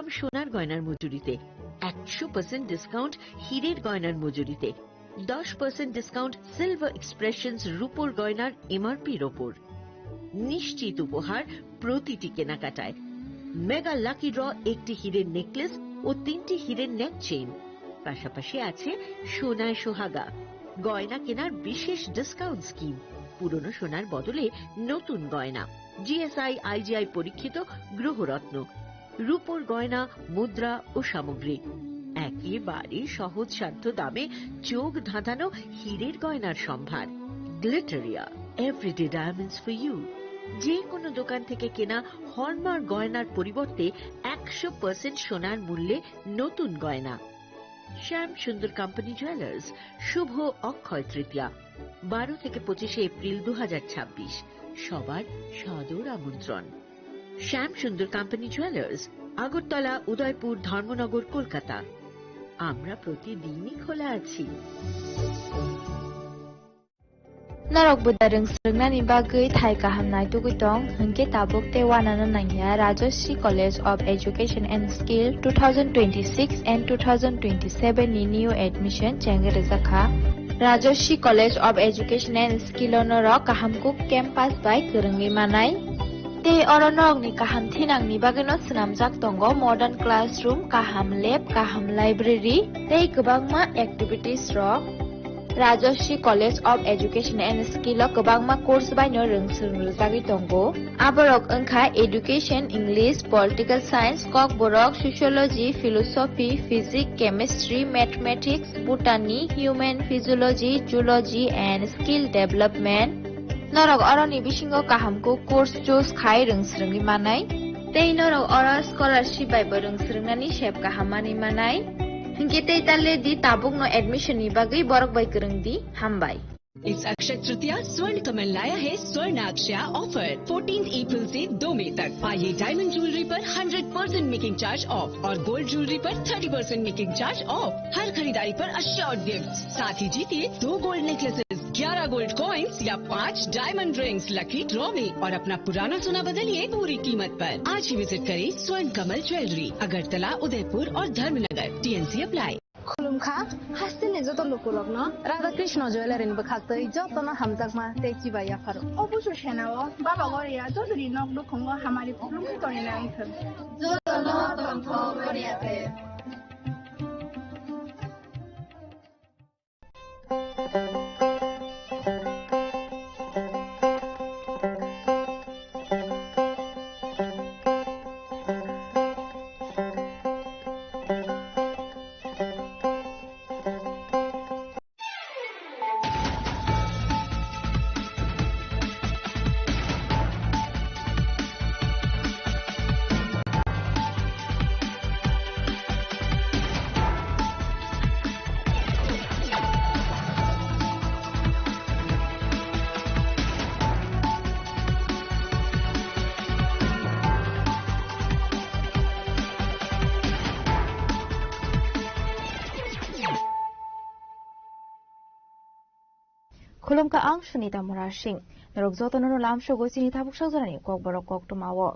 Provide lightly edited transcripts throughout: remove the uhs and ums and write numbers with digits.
দাম সোনার গয়নার মজুরিতে, 100% ডিসকাউন্ট হীরের গয়নার মজুরিতে, 10% ডিসকাউন্ট সিলভার এক্সপ্রেশনস রূপোর গয়নার এমআরপির ওপর। নিশ্চিত উপহার প্রতিটি কেনাকাটায়। মেগা লাকি ড্র একটি হীরের নেকলেস ও 3টি হীরের নেক চেইন। পাশাপাশি আছে সোনায় সোহাগা, গয়না কেনার বিশেষ ডিসকাউন্ট স্কিম, পুরনো সোনার বদলে নতুন গয়না, জিএসআই আইজিআই পরীক্ষিত গ্রহরত্ন, রূপোর গয়না, মুদ্রা ও সামগ্রী, একেবারে সহজসাধ্য দামে চোখ ধাঁধানো হীরের গয়নার সম্ভার। Glitteria, everyday diamonds for you. যে কোনো দোকান থেকে কেনা হলমার্ক গয়নার পরিবর্তে 100% সোনার মূল্যে নতুন গয়না। শ্যাম সুন্দর কোম্পানি জুয়েলার্স, শুভ অক্ষয় তৃতীয়া, 12 থেকে 25 এপ্রিল 2026। সবার সাদর আমন্ত্রণ। শ্যাম সুন্দর কোম্পানি জুয়েলার্স, আগরতলা, উদয়পুর, ধর্মনগর, কলকাতা। আমরা প্রতিদিনই খোলা আছি। Narok budareng srengna ni bagui thai kahamnai tugutong hingke tabuk te wanana nangya Rajoshi College of Education and Skill 2026 and 2027 ni new admission chengereza kha Rajoshi College of Education and Skill onoro kahamkuk campus by kerenggi manai te oronok ni kaham thinang ni bagino snamjak tongo modern classroom, kaham lab, kaham library te kwbangma activities rok Rajoshi College of Education and Skill o kwbangma course baino rungsrungjagui tongo. Aborok wngkha Education, English, Political Science, Kok Borok, Sociology, Philosophy, Physics, Chemistry, Mathematics, Botany, Human Physiology, Zoology and Skill Development. Norok oroni bisingo kahamko course choose khai rungsrungui manai. Tei norok oro scholarship bai bo rungsrungnani sep kahamani manai. Hingke talle di tabuk no admission ni bagui borok bai kereng di hambai. इस अक्षय तृतीया स्वर्ण कमल लाया है स्वर्ण अक्षया offer 14 अप्रैल से 2 मई तक। आइए diamond jewellery पर 100% making charge of और गोल्ड ज्वेलरी पर 30% मेकिंग चार्ज ऑफ। हर खरीदारी पर अश्योर्ड गिफ्ट, साथ ही जीतिए 2 गोल्ड नेकलेसेस, 11 गोल्ड कॉइन्स या 5 डायमंड रिंग्स लकी ड्रॉ में और अपना पुराना सोना बदलिए पूरी कीमत पर। आज ही विजिट करें स्वर्ण कमल ज्वेलरी, अगरतला, उदयपुर और धर्मनगर। TNC apply. खुलुमखा हास्तिनि जत लुकुलग्न राधा कृष्ण ज्वेलरी बखाक्तै जतन हामजाकमा तेकी बाया फारो অবশ্য সেনাও বাবা গরিয়া যদি নক লুকুঙ্গ হামারি খুলুমখি তনি নাইথ जतन तंथ गरियाते Khulumka ang Sunita Murashing, Narok Zotono Lamsho Gosini Tabuk Shazani, Kok Borok Kok to Mawo.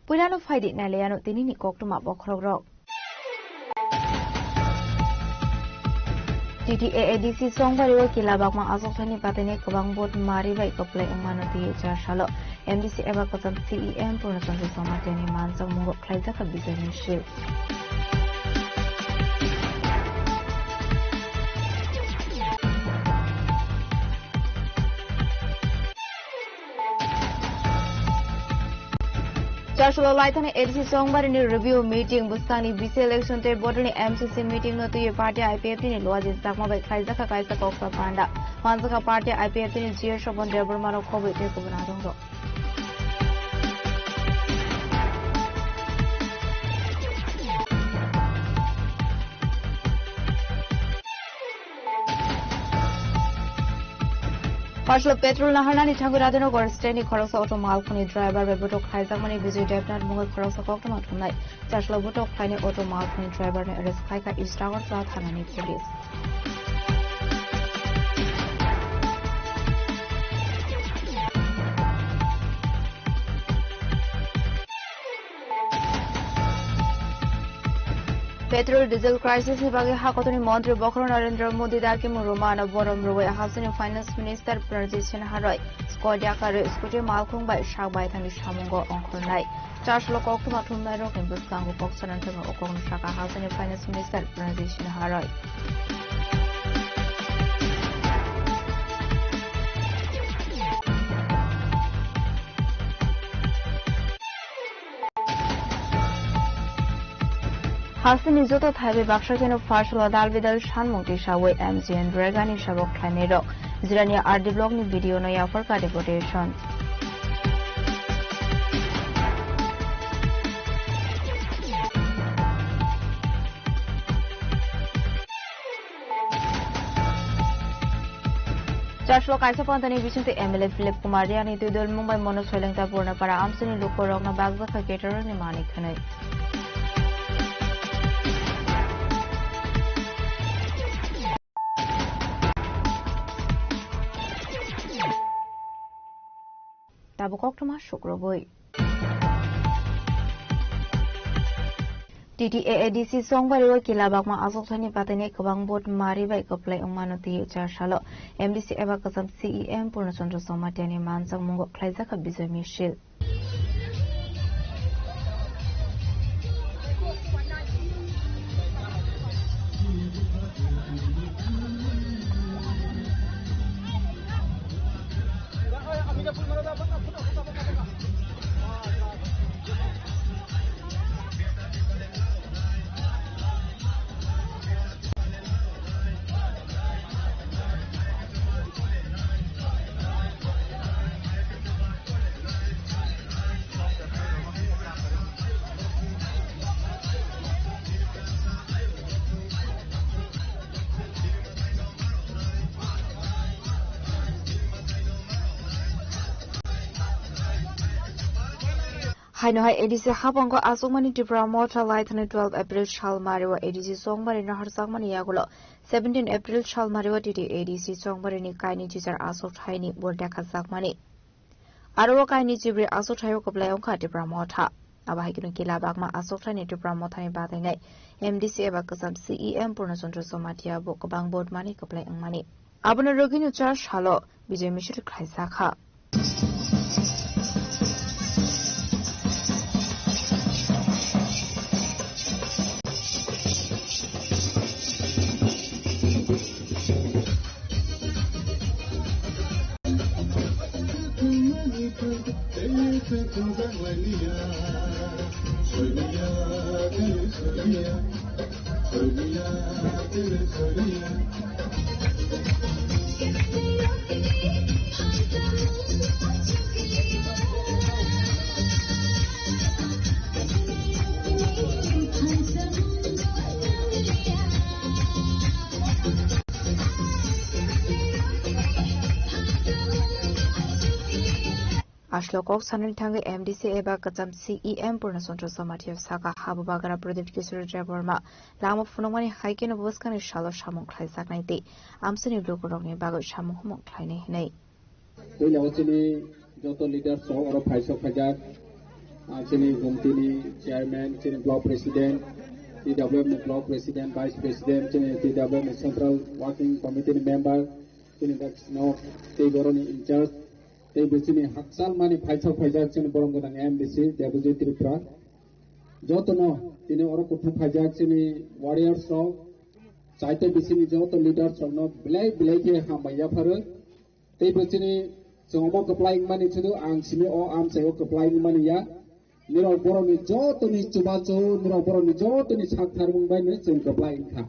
Pulano Fidit Naleano Tinini Kok to Mabok. TTAADC Song Bariwa Kilabakma Azotani Patene Kabang Bot Mariba Kople Manati Chashalo, MDC Evakotam CEM Purnasan Somatani Mansa Mungo Klaizaka Business Ship. Chashalo Laitane ADC Songbari ni review meeting Bustani BC election te border ni MCC meeting no tuye party IPF ni loajin sakma bai khaizaka kaisa koksa panda Hansaka party IPF ni GR Shobon Debar Maro Kobe te ko banadong ro Partial petrol naharnani Thaguradano or Steny Korosa Auto Malkuni driver Bebuto Kaizamani visit Devnat Mungal Korosa Koktomatunai, Chashla Buto Kine Auto Malkuni driver Eres Kaika East Tower South Hanani Police. Petrol diesel crisis hibagi hakotoni Mantri Bokro Narendra Modi darki murumana borom ruwai Housing Finance Minister Pradesh Haroi Skodia Kare Skuti Malkhung bai Shagbai Thani Shamungo Onkhornai Charge Lokok Mathumnai Rok in Buskango Poksanan Thang Okong Shaka Housing Finance Minister Pradesh Haroi Hasan Izoto Thaibe Bakshakeno Farshala Dalvidal Shanmukti Shaway MCN Dragani Shabok Klanero Zirania RD Blog ni video no ya for deportation Joshua Kaisa Pantani Vicente MLA Philip Kumariani Tudul Mumbai Mono Soilengta Purna para Amsani Lukorok na Bagza Caterer ni Mani Khanai Tabukok Tuma Shukroboi TTAADC Song Bariwa Kilabakma Asoksani Patani Kabang Bot Mari by Koplay Umanoti Charshalo MDC Evakasam CEM Purnasondra Somatiani Mansang Mungo Klaizaka Bizo Michel Hainohai ADC Hapongo Asumani Tipra Mota Lighten 12 April Shalmariwa ADC Songbari Naharsakmani Yagulo 17 April Shalmariwa TT ADC Songbari ni Kaini Teacher Aso Thaini Bordaka Zakmani Arwa Kaini Jibri Aso Thayo Koplayonka Tipra Mota Abahikino Kila Bagma Aso Thaini Tipra Mota ni Batangai MDC Ebakasam CEM Purnasondra Somatia Bokabang Board Mani Koplayong Mani Abuna Roginu Charge Halo Bijay Mishri Klaisaka Ashlokok Sanil Tangi MDC Eba Katam CEM Purnasondra Somatia Saka Habu Bagara Pradip Kisur Jaburma Lama Funamani Hiking of Buskan Shalo Shamon Klaisak 90 Amsuni Lukurong Bago Shamuhum Kleine Hene. We Lautini Joto leaders or Paiso Pajak, Chini Gumtini, Chairman, Chini Block President, TWM Block President, Vice President, Chini TWM Central Working Committee Member, Chini that's no Taboroni in charge. They basically Haksal Mani Paiso Pajak in Borongan MDC, Debusi Tripura. Jotono, in Orokutu Pajak in Warriors of Saite Bissini Joto leaders of not Blake Hamaya Paru. They basically so applying money to do and Simi or Amsay applying money ya. Niro Boroni Jotoni Chubacho, Niro Boroni Jotoni Saktarung by Nitsin applying car.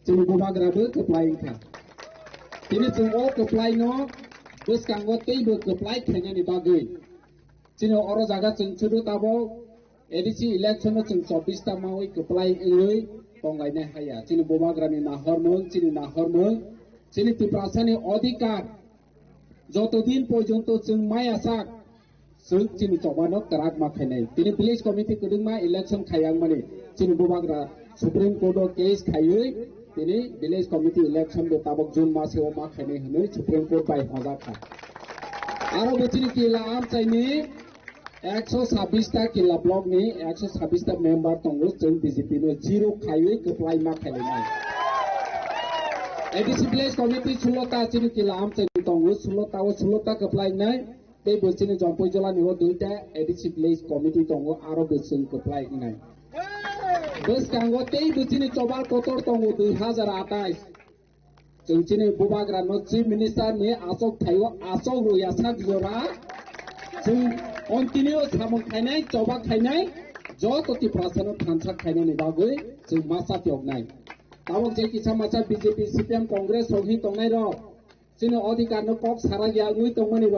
Chimibumagrabu applying car. Tinitsin walk applying no. This can go table apply Kenyan Bagui. Chino Oro Zagat to do Tabo, ADC election in Sobista Maui applying Ilui, Pongaine Haya, Chino Bomagrami Nahormon, Chino Nahormon, Chini Prasani Odika, Jotodin Pojonto Sing Maya Sak, Sung Chini Tobano, Karak Makane, Tini Village Committee couldn't my election Kayang Money, Chino Bomagra, Supreme Court case Kayui. Ini village committee election do tabok June masih oma kene hene Supreme Court by Hozaka. Aro bocini kila am cini 126টা किला block नि 126टा member दंगो जों BJP no zero खायै गोप्लाय मा खालायनाय ADC village committee 16टा चिनि किला आम जों दंगो 16टा गोप्लायनाय बे बोसिनि जंपय जला निव दुइटा एडीसी विलेज कमिटी दंगो आरो बोसिन गोप्लायनाय बस कांगो तेई बोसिनि चबाल कोटर दंगो 2028 जों चिनि बुबाग्रा नो चीफ मिनिस्टर नि आसक थायो आसक रोयासा जरा जों कन्टिन्यू सामन खायनाय चबा खायनाय जतति प्रासनो थानसा खायनायनि बागै जों मासा त्यगनाय ताबक जे किसा मासा बीजेपी सीपीएम कांग्रेस सहि तंनाय र जोंनि अधिकारनो कक सारा यागुइ तंमनि र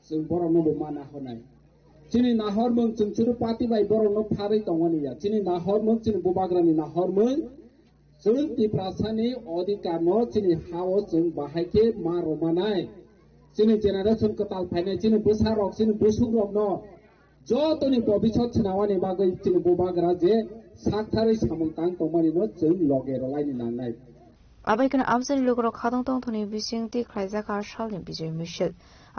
जों बरनो माना होनाय जोंनि नाहरमों जों सुरु पार्टी बाय बरनो फारै तंमनि या जोंनि नाहरमों जोंनि बुबाग्रानि नाहरमों जों ति प्रासानि अधिकारनो जोंनि हाव जों बाहायके मा रमानाय जोंनि जेनेरेशन कताल फायनाय जोंनि बोसारक जोंनि बोसुरक न जतनि भबिष्यत सिनावानि बागै जोंनि बुबाग्रा जे साकथारै सामंतां तंमनि न जों लगे रलायनि नांनाय Abaikan amsani lokoro khadong tong thoni bisingti khlaijaka shalni bijay mishil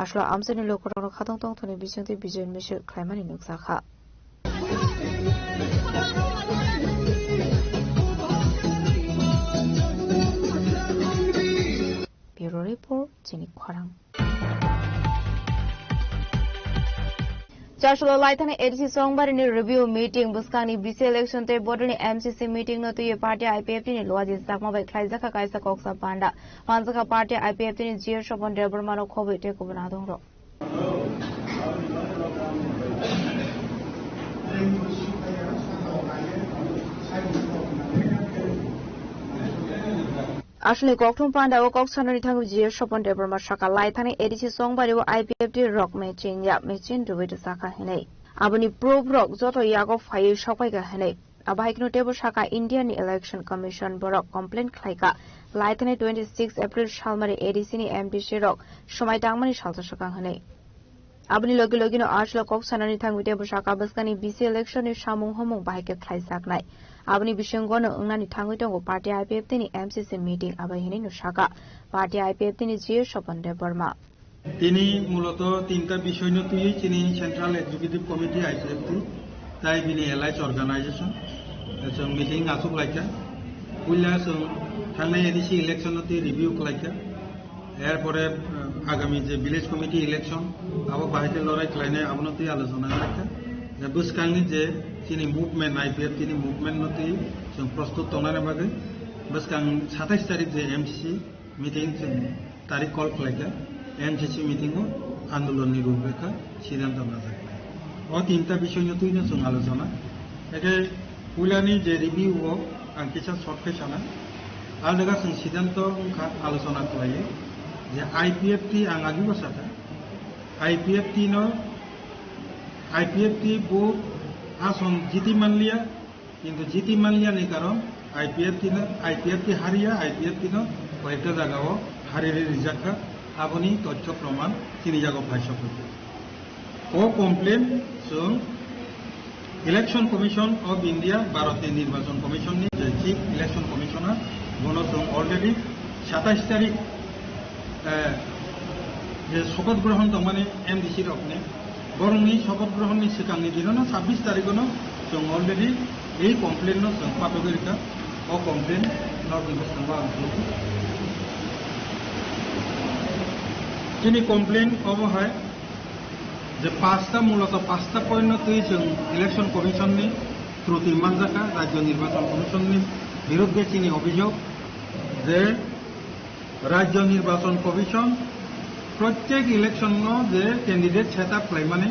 ashla amsani lokoro khadong tong thoni bisingti bijay mishil khlaimani nuksakha Bureau Report Chini Khwarang Chashlo Laithani ADC Songbarini review meeting Buskani BC election te border ni MCC meeting no tuye party IPFT ni loaji sakma bai khlaijaka kaisa koksa panda manjaka party IPFT ni jier shopon debar mano khobe te ko bana dong ro Ashli Koktum Panda o Koksanani Tangu Jir Shopon Deborma Shaka Laithani ADC Songbari o IPFT rock matching yap matching to wait Saka Hene. Abuni Pro Rock Zoto Yago Faye Shopaga Hene. Abahikno Table Shaka Indian Election Commission Borok Complaint Klaika Laithani 26 April Shalmari ADC ni MDC Rock Shomai Dangmani Shalta Shaka Hene. Abuni Logi Logino Ashlo Koksanani Tangu Table Shaka Baskani BC election ni Shamung Homong Bahike Klaisak Night. Abni Bishangono Ungani Tangutongo Party IPFT ni MCC meeting Abahini no Shaka Party IPFT ni Jir Shopon de Burma. তিনি মূলত তিনটা বিষয় নিয়ে তুই চিনি central executive committee IPFT তাই বিনি এলাইস organisation जों মিটিং আসুক লাইকা বুঝলা जों थांनाय एडिसि इलेक्शन তে রিভিউ লাইকা এরপরে আগামী যে ভিলেজ কমিটি ইলেকশন আবো বাহিতে লড়াই ক্লাইনে আবনতি আলোচনা লাইকা যে বুসকাংনি যে চিনি মুভমেন্ট आईपीएफटी नि मुभमेंट नति जों प्रस्तुत तंनाने बागै बुसकां 27 तारिख जे एमसीसी मीटिंग जों तारिख कल खालायगा एमसीसी मीटिंग आंदोलननि रूपरेखा सिद्धांत लाजाय ओ तीनटा विषय नतुइनो जों आलोचना एके पुलानि जे रिव्यू आं किसा शर्ट फेसाना आलगा जों सिद्धांत आलोचना खालायो जे आईपीएफटी आं आगि बसाता आईपीएफटी बो आसन जीती मान लिया किंतु जीती मान लिया नहीं कारण आईपीएफटी हारिया आईपीएफटी नो कयेकटा जायगायाव हारिरे रिजाखा आबनि तथ्य प्रमाण तिनि जायगायाव भाष्य ओ कमप्लेन जों इलेक्शन कमिशन ऑफ इंडिया भारतीय निर्वाचन कमिशन नि जे चीफ इलेक्शन कमिशनार गनो जों अलरेडी 27 तारिख जे शपथ ग्रहण तमाने एमडीसी रखने बरंनि शपथ ग्रहणनि सिगांनि दिनावनो 26 तारिखनो जों अलरेडी এই কমপ্লেন जों पाठकरिका ओ कमप्लेन नर्थ इन्वेस्टमेन्ट आंखौ যিনি कमप्लेन अबहाय যে পাঁচটা মূলত পাঁচটা পয়েন্টই जों ইলেকশন কমিশনनि ত্রুটি মানজাকা রাজ্য নির্বাচন কমিশনनि বিরুদ্ধে চিনি অভিযোগ যে রাজ্য নির্বাচন কমিশন प्रत्येक इलेक्शन जे कैंडिडेट सेटअप खालामनानै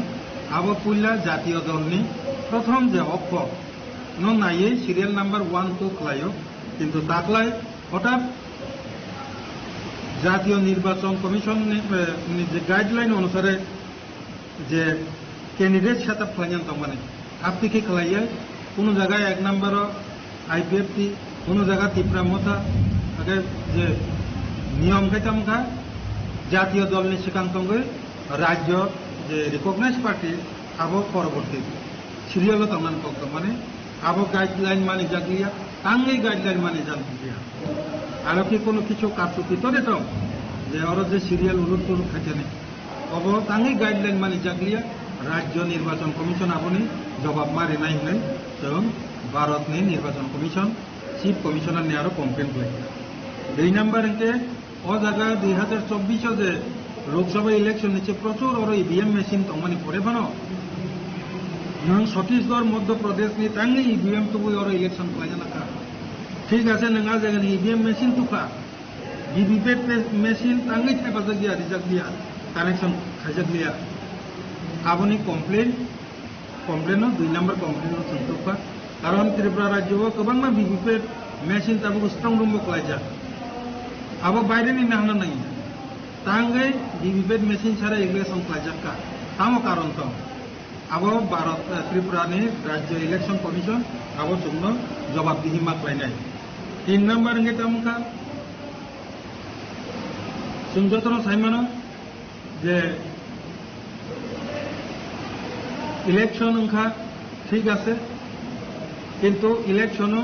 आबो पुल्ला जातीय दलनि प्रथम जे अक्ष नो नायै सिरियल नम्बर 1 2 खालायो किन्तु ताकलाय हठात जातीय निर्वाचन कमिशन जे गाइडलाइन अनुसारे जे कैंडिडेट सेटअप खालामनानै तमाने आपतिके खालायो कोनो जायगा एक नम्बर आईपीएफटी कोनो जायगा तिप्रा मथा आगे जे नियम कैतामखा জাতীয় দল नि सिगांतंगै राज्य जे रिकगनाइज पार्टी आबो परवर्ती सिरियल तंगनान पक्क माने आबो गाइडलाइन माने जागलिया तांगै गाइडलाइन माने जागलिया आरो कि कोनो किछु काटुति तरे तो जे और जे सिरियल उलुट उलुट खाइतेने अबो तांगै गाइडलाइन माने जागलिया राज्य निर्वाचन कमिशन अपनी जवाब मारे नहीं है तो भारत ने निर्वाचन कमिशन चीफ कमिशनर ने आरो कमप्लेन कर 2 नम्बर इनके और जगह 2024 जे लोकसभा इलेक्शन नीचे प्रचुर और ईवीएम मेशिन तो मानी पड़े बनो नों छत्तीसगढ़ मध्य प्रदेश में तंगे ईवीएम तो और इलेक्शन खाया ना ठीक है नंगा जगह ईवीएम मेशिन तो का वीवीपैट मेशिन तंगे थे बजक दिया रिजल्ट दिया कनेक्शन खाजक दिया आपनी कमप्लेन 2 नम्बर कमप्लेन संतोषा कारण त्रिपुरा राज्य गोबां वीवीपैट मेशिन तब स्ट्रंग रूम खाया अब बाहर नाहना नहीं तांगे वीवीपैट मेशिन छाड़ा इलेक्शन खाया तामो कारण तो अब भारत त्रिपुरा ने राज्य इलेक्शन कमिशन अब सुनो जवाबदिही माखलायनाय 3 नम्बर इंगे तमका सुंजतनो साइमानो जे इलेक्शन उनका ठीक আছে কিন্তু ইলেকশনও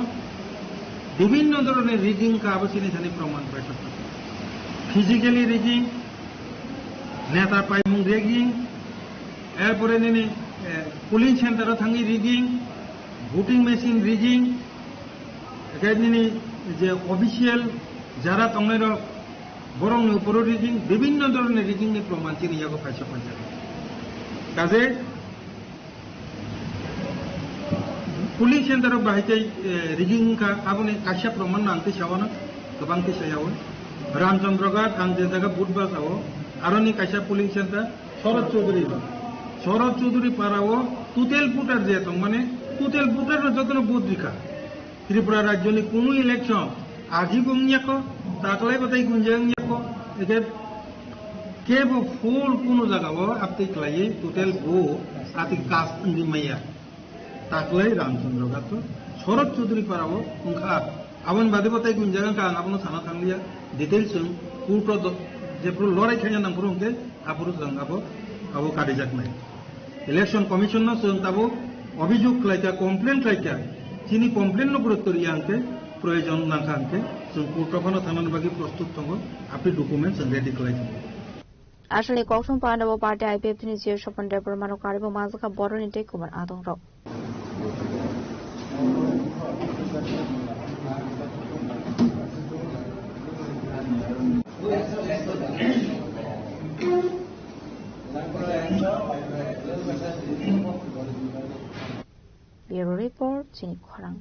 বিভিন্ন ধরনের রিগিং का আবশ্যিক এখানে প্রমাণ পাই सकता ফিজিক্যালি রিগিং নেতা পাইমুং রিগিং এরপরে নিনি পোলিং সেন্টারে থাঙ্গি রিগিং ভোটিং মেশিন রিগিং এখানে যে অফিসিয়াল যারা তংনের বরং উপর রিগিং বিভিন্ন ধরনের রিগিং এর প্রমাণ চিনিয়াগো পাইছে পঞ্চায়েত কাজে पुलिस सेंटर बाहायते रिगिंग का आपने काशा प्रमाण नांगते सावना गोबां सायाव रामचंद्रगढ़ आंजे जगह बुधबार साव आरोनी काशा पुलिस सेंटर शरद चौधरी पाराओ तुतेल पुटार जे तो माने तुतेल पुटार जतन बुथ रिखा त्रिपुरा राज्य नि कोनो इलेक्शन आजि गुंयाको ताकलाय बताई गुंजांयाको एके केबो फुल कोनो जगाओ आपते क्लाये तुतेल बो आति कास्ट इंदि मैया ताकलाय रामचंद्रगढ़ तो शरद चौधरी पाराओ उनका आवन बादे बताई गुंजागां का आपनो साना थांलिया डिटेल्स कोर्ट जेप्रो लड़ाई खाया नामपुर उनके आपुरु जों आबो काटे जाकनाय इलेक्शन कमिशन न जों ताबो अभियोग खालायका कमप्लेन खालायका चिनी कमप्लेन न गुरुत्व रिया आंके प्रयोजन नांखा आंके जों कोर्टफानो थानानि बागै प्रस्तुत दङ आपनि डकुमेन्ट जों रेडि खालायदों আসলে কখন পাণ্ডব পার্টি আইপিএফ তিনি জিও স্বপন দেবর মানব কারিব মাজকা বড় নিতে কুমার আদং রক Bureau Report, Chini Khorang.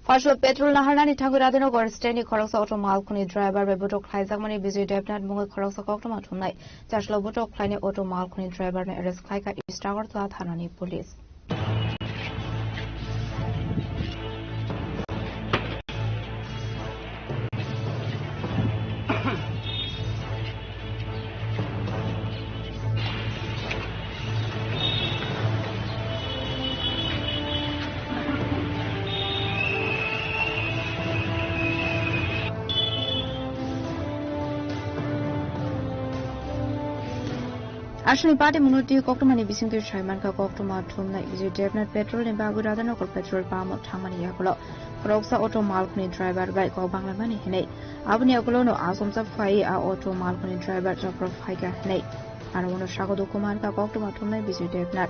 Fasho petrol naharnani Thaguradino Gorsteni Koroksa Auto Malkuni driver Bebuto Klaizamani Bizu Debnat Mungo Koroksa Kokma Tunai, Tashlo Buto Kleine Auto Malkuni driver ne arrest Klaika Istagar Thanani Police. Ashni party munuti koktomani bisintu shaiman ka koktoma thumna izu debnat petrol ne bagu radano kol petrol pump thamani yakolo koroksa auto malkuni driver bai ko banglamani hinai abni akolo no asomsa phai a auto malkuni driver jopro phai ka hinai arono shagodo kumar ka koktoma thumna bizu debnat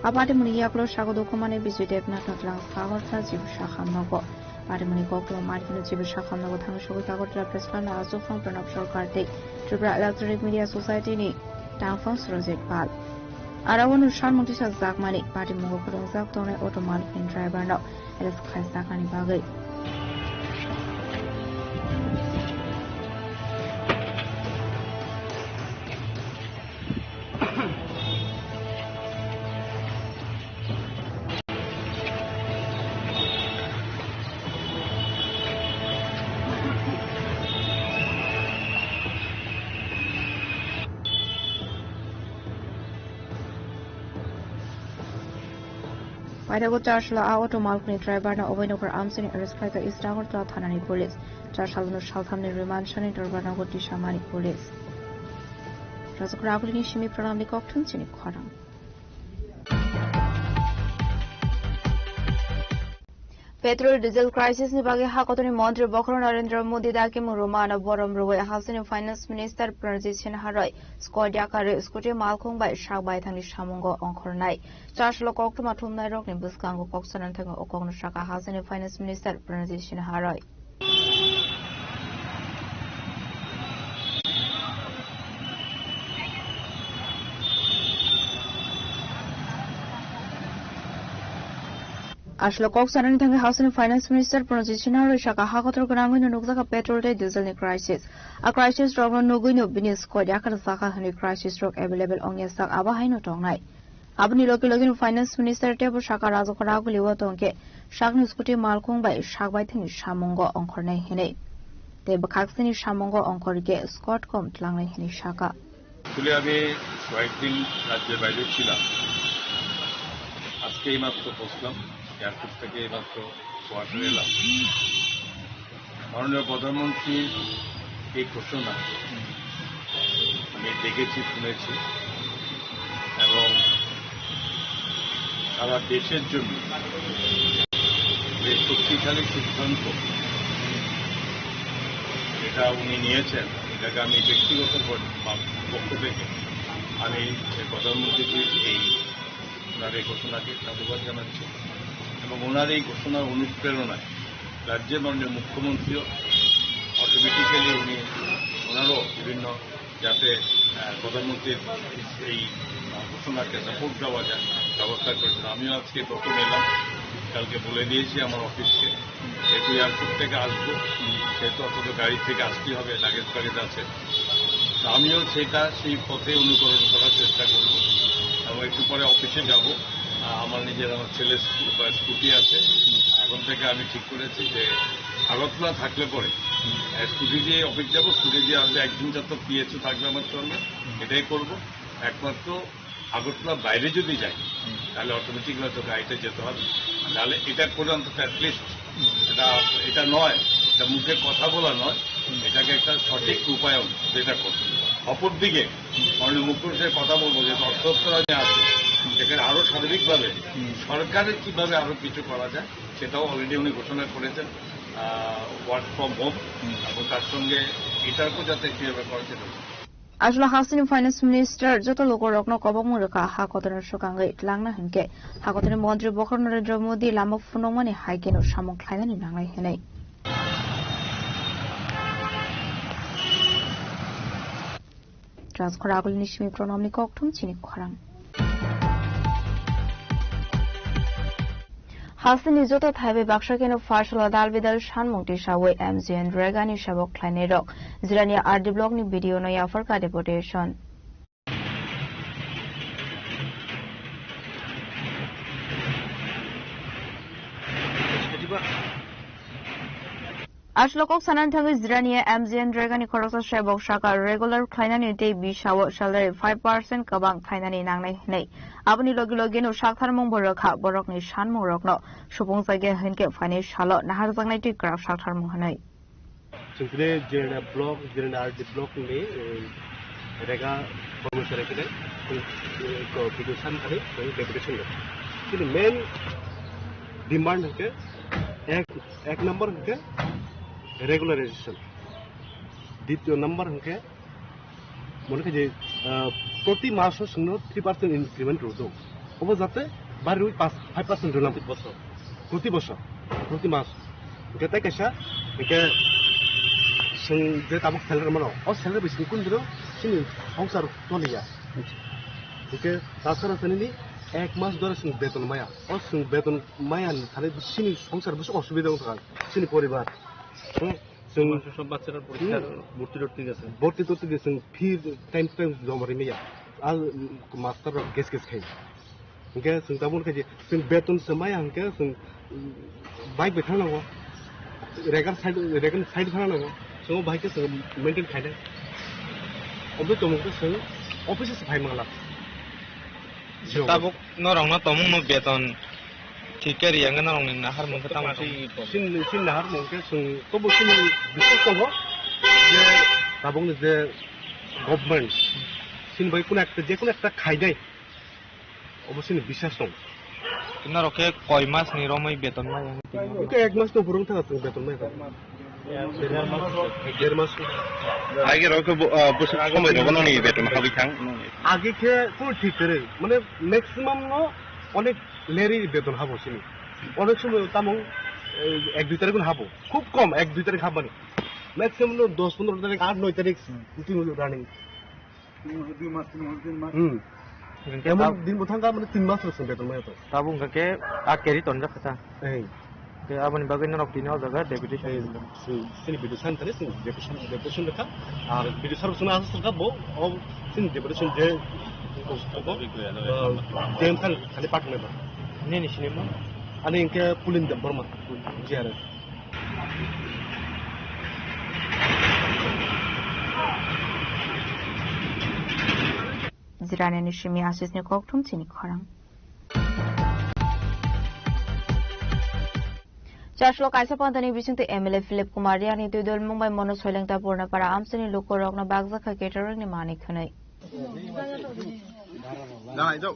apati muni yakolo shagodo kumane bizu debnat notlang sagor sa jibu shakhamnago party muni koktoma markinu jibu shakhamnago thang shogu kagotla preslan azu from pranab sarkar te Tripura Electronic Media Society ni Downfall Rosette Pal. Arawon Shan Montisha Zakmani, Party Mungo Zak Tone Automatic driver now, and if Kaisakani Bagay. Paidago Charshla auto malkuni driver na Ovenover Amsini arrest Klaika Istagar to Thanani Police. Charshalano Shalthamni remand Shani Turbana Goti Shamani Police. Razakrakuni Shimi Pranami Koktun Chini Khorang. Petrol diesel crisis ni bagi hakotoni Mantri Bokro Narendra Modi daki murumana borom roi Housing and Finance Minister Pranjit Sinha Haroi Skodia kare skuti malkhong bai shak bai thangni samungo ongkhornai charshlo koktuma thumnai rok ni buskango koksanan thango okong shaka Housing and Finance Minister Pranjit Sinha Haroi Ashlo Koksaran Thangi Housing and Finance Minister Pranjit Sinha Haroi shaka hakotor grangun nukzaka petrol day diesel ni crisis. A crisis rog no nuguino binis Skodia kar saka hani crisis rog available ongya sak aba haino tongnai. Abni login Finance Minister tebo shaka razokara guliwa tongke shakni skuti malkong bai shak bai thini samungo ongkhornai hene. Te bakhaksini samungo ongkhorge Scotcom tlangnai hene shaka. আসলে আমি কয়েকদিন রাজ্যের বাইরে ছিলাম আজকে এইমাত্র পৌঁছলাম airport থেকে এইমাত্র কোয়ার্টারে এলাম মাননীয় প্রধানমন্ত্রীর এই ঘোষণা আমি দেখেছি শুনেছি এবং সারা দেশের জন্য যে শক্তিশালী সিদ্ধান্ত এটা উনি নিয়েছেন এটাকে আমি ব্যক্তিগত পক্ষ থেকে আমি প্রধানমন্ত্রীর এই ওনার এই ঘোষণাকে সাধুবাদ জানাচ্ছি এবং ওনার এই ঘোষণার অনুপ্রেরণায় রাজ্যের মাননীয় মুখ্যমন্ত্রীও অটোমেটিক্যালি ওনারও বিভিন্ন যাতে প্রধানমন্ত্রীর এই ঘোষণাকে সাপোর্ট দেওয়া যায় ব্যবস্থা করেছেন আমিও আজকে প্রথম এলাম কালকে বলে দিয়েছি আমার অফিসকে যেহেতু এয়ারপোর্ট থেকে আসবো সেহেতু অন্তত গাড়ি থেকে আসতেই হবে লাগেজ ফাগেজ আছে আমিও সেই পথে অনুকরণ করার চেষ্টা করব এবং একটু পরে অফিসে যাব আমার ছেলের স্কুটি আছে এখন থেকে আমি ঠিক করেছি যে আগরতলা থাকলে পরে স্কুটি দিয়ে অফিস যাব স্কুটি দিয়ে আসবে একদিন যত পিএসও থাকবে আমার সঙ্গে এটাই করব একমাত্র আগরতলা বাইরে যদি যাই তাহলে অটোমেটিক হয়তো গাড়িতে যেতে হবে তাহলে এটা করে অন্তত অ্যাটলিস্ট এটা নয় এটা মুখে কথা বলা নয় এটাকে একটা সঠিক রূপায়ণ যেটা করবে অপরদিকে মাননীয় মুখ্যমন্ত্রীর কথা বলবো যে অর্থ দপ্তরে আছে সেখানে আরো সার্বিকভাবে সরকারের কিভাবে আরো কিছু করা যায় সেটাও অলরেডি উনি ঘোষণা করেছেন ওয়ার্ক ফ্রম হোম এবং তার সঙ্গে এটাকেও যাতে কিভাবে করা যেতে Ashla Housing and Finance Minister joto logo rokno kobong muraka hakotoner shokangai tlangna hinke hakotoner Mantri Bokro Narendra Modi lamok funongmani haikeno samok khlainani nangai henai Transkoragul nishmi pronomni kokthum chini khorang Housing is joto thaibe bakshakeno farshala dalbidal shanmungti shawe MZN Regani shabok khlainai rok Zirania RD blog ni video no ya farka deportation Ashlokok sanan thangi Zirania MZN Regani khoroksa shabok shaka regular khlainani te bi shawo salary 5% kabang khlainani nangnai nei Abni logi no shakthar mong borokha borokni shanmung rokno supong sage hinke finance shalo nahar jangnai ti graph shakthar mong hanai Simply Zirania blog Zirania RD blog ni rega komisare kide ko production kare decoration কিন্তু main demand হচ্ছে এক নম্বর হচ্ছে regularisation দ্বিতীয় নম্বর হচ্ছে মনে হয় যে প্রতি মাসের সঙ্গে 3% ইনক্রিমেন্ট রতো ওবা যাতে বাড়ি 5% রলাম প্রতি বছর প্রতি মাস তাই কেসা একে যে তাবক স্যালারি মানে ও স্যালারি বেশি কোন দিন সিনি সংসার চলিয়া একে তাছাড়া জানি এক মাস ধরে বেতন মায়া ও বেতন মায়া তাহলে সিনি সংসার বেশি অসুবিধা থাকে সিনি পরিবার সব বাচ্চারা ভর্তি করতে গেছেন ফি টাইম জমারি মেয়া আর মাস্টার গেস খাই जों दा बुंनो जे जों बेतन समाय आंके जों बाइक बेथानांगौ रेगान साइड थानांगौ जों बाइक जों मेंटेन खायदे अबे तमको जों अफिस से फाइ मांगला ताबुक नरंना तमु न बेतन ठीके रियांगा नरंनि नाहार मंखा तामासि सिन नाहार मंखे जों तबो सिन बिसोर दङ जे ताबुंनि जे गभर्नमेंट सिन बाइ कोन একটা যে কোন একটা খাইदै অবশ্যই বিশ্বাস দं Kena roke koi mas ni romai beton mai yang Itu ek mas tuh burung tengah tuh betul mai kan. Dear mas. Agi roke busuk kami roke nih betul habi kang. Agi ke full ঠিক করে মানে maximum no অনেক Larry বেতন হাবো চিনি অনেক সময় তামং 1-2 তারিখ হাবো খুব কম 1-2 তারিখ হাবানি ম্যাক্সিমাম নো 10-15 তারিখ 8-9 তারিখ তিন রানিং 2 মাস 3 মাস এমন দিন বোথাঙ্গা মানে 3 মাস রসুন বেতন মাই তো tabung kake akeri tonjak kata এই ke abani bagai norok dino jaga deputy sini bidusan tadi sini deputation lekha আর bidusan রসুন আসছে কাবো ও sini deputation je dem kan kali partner ba ni sini mo ada yang ke pulin jam berma jiara Zirane nishimi asisni koktum chini khorang Chashlo kaisa pandani bisingte MLA Philip Kumar yani tudol Mumbai Monos Hoilengta Purna para amsani loko rokna bagza kha catering ni mani khanai Jangan itu.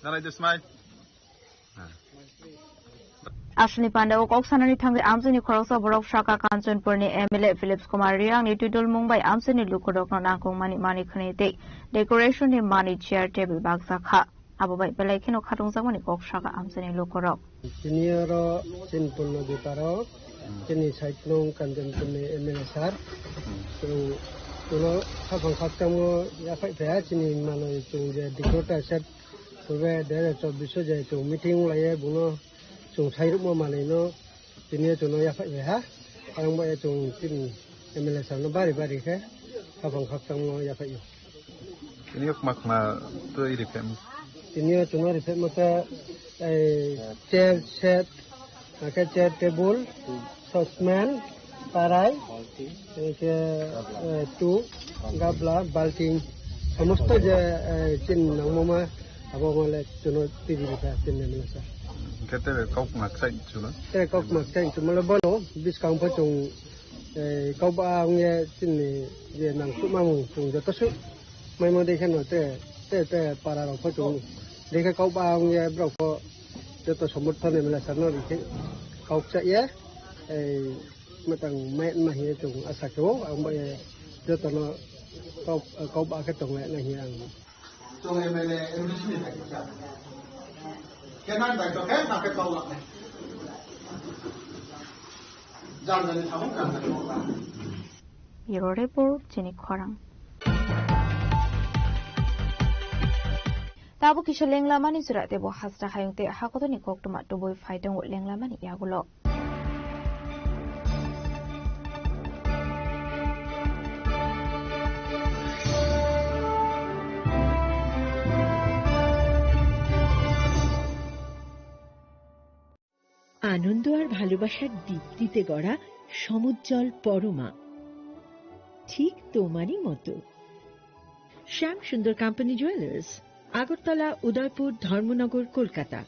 Jangan itu smile. Ashni Panda o koksanani thangde amsani khoroksa borok shaka Kanchanpurni MLA Philip Kumar yani tudol Mumbai amsani loko rokna nangkong mani khanai te decoration ni mani chair table bagza kha Ababai belai kino khatung samani kok shaka amsani loko rok Senior Sinpurna Diparo Sini Saitlong Kanchanpurni MLA sar Tulo habang khaktamo ya phai phaya chini mano chung je dikota set tobe de to biso je chung meeting lai buno chung thai ru mo mane no chini chuno ya phai ha ang ba chung tin MLA sa no bari bari khe habang khaktamo ya phai Ini makna tu iri fem. Ini chuno ri fem mata chair set ka chair table saucepan Parai, tu, gabla, balting, সমস্ত যে চিন নামমা আবমলে চুনো তিরি বিকা চিন নেমসা Kete kau maksa cuma. তে cock মাকটা চুমলে বলো বিসকাং পচং কau ba nge চিন যে নাং সুমাং চুং যত সু মাইমো দেখে ন তে পারা র পচং দেখে কau ba nge ব্রক যত সমর্থন নেমলা সানো দেখে কau চা ইয়া matang mai ma hi chung asako ang ba je to no ko ba ka tong la hi ang chung MLA MDC ni ta ka kenan ba to ke ma ka to la jan jan ni thang kan ta la Yero report chini khorang Tabu kisho lenglamani surate bo hasra hayungte hakotoni koktuma to boy faidong lenglamani yagulo আনন্দ আর ভালোবাসার দীপ্তিতে গড়া সমুজ্জ্বল পরমা ঠিক তোমারই মতো শ্যাম সুন্দর company jewellers Agartala Udaipur Dharmanagar Kolkata